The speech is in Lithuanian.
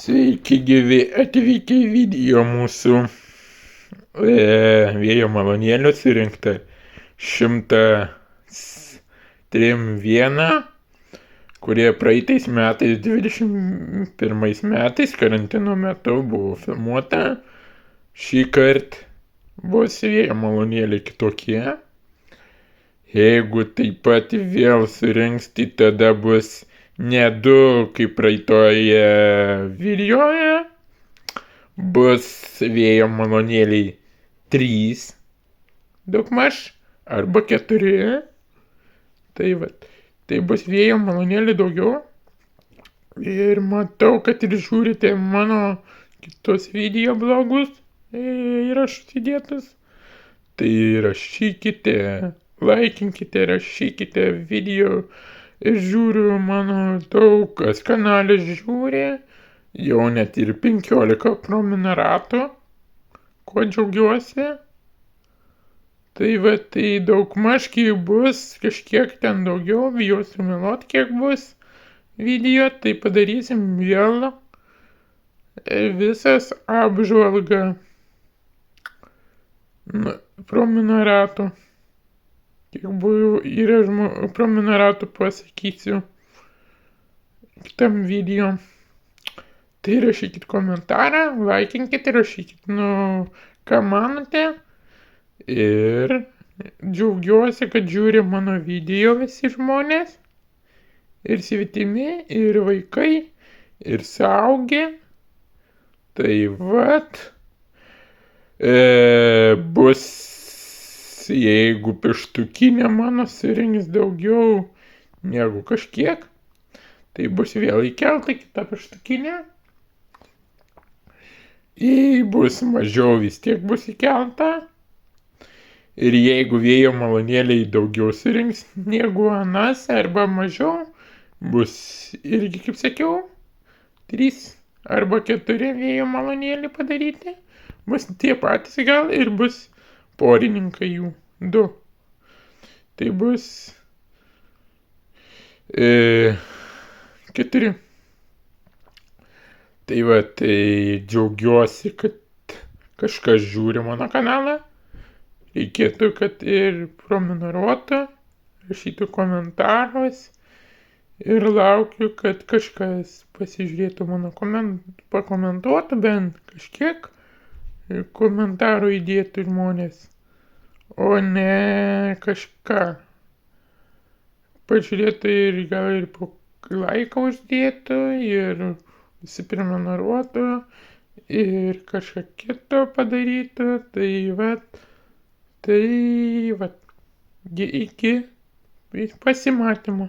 Sveiki gyvi atvykę į video mūsų vėjo malūnėlių surinkta 103, kurie praeitais metais, 21 metais, karantino metu buvo filmuota. Šį kartą bus vėjo malūnėliai kitokie. Jeigu taip pat vėl surinks, tai tada bus ne 2 kaip praeitoje videoje, bus vėjo malūnėliai 3 daugmaž arba 4. Tai bus vėjo malūnėliai daugiau. Ir matau, kad ir žiūrite mano kitus video blogus įrašus įdėtus. Tai rašykite, laikinkite, rašykite video. Ir žiūriu, mano daug kas kanalą žiūri, jau net ir 15 prenumeratų, kuo džiaugiuosi. Tai daugmaž kai bus kažkiek ten daugiau, bijosiu meluot kiek bus video, tai padarysim vėl visas apžvalgą prenumeratų. Kiek buvo yra prenumeratų pasakysiu kitam video. Tai rašykit komentarą, laikinkit, rašykit, ką manote. Ir džiaugiuosi, kad žiūri mano video visi žmonės. Ir svetimi, ir vaikai, ir suaugę. Tai bus, jeigu pieštukinė mano surinks daugiau negu kažkiek, tai bus vėl įkelta kita pieštukinė. Jei bus mažiau, vis tiek bus įkelta. Ir jeigu vėjo malūnėliai daugiau surinks negu anas arba mažiau, bus irgi, kaip sakiau, 3 arba 4 vėjo malūnėliai padaryti. Bus tie patys gal ir bus porininkai jų 2. Tai bus 4. Tai džiaugiuosi, kad kažkas žiūri mano kanalą. Reikėtų, kad ir prenumeruotų, rašytų komentarus. Ir laukiu, kad kažkas pasižiūrėtų mano pakomentuotų bent kažkiek. Komentarų įdėtų žmonės, o ne kažką. Pažiūrėtų ir gal ir po laiką uždėtų, ir užsiprenumeruotų, ir kažką kito padarytų. Tai iki pasimatymo.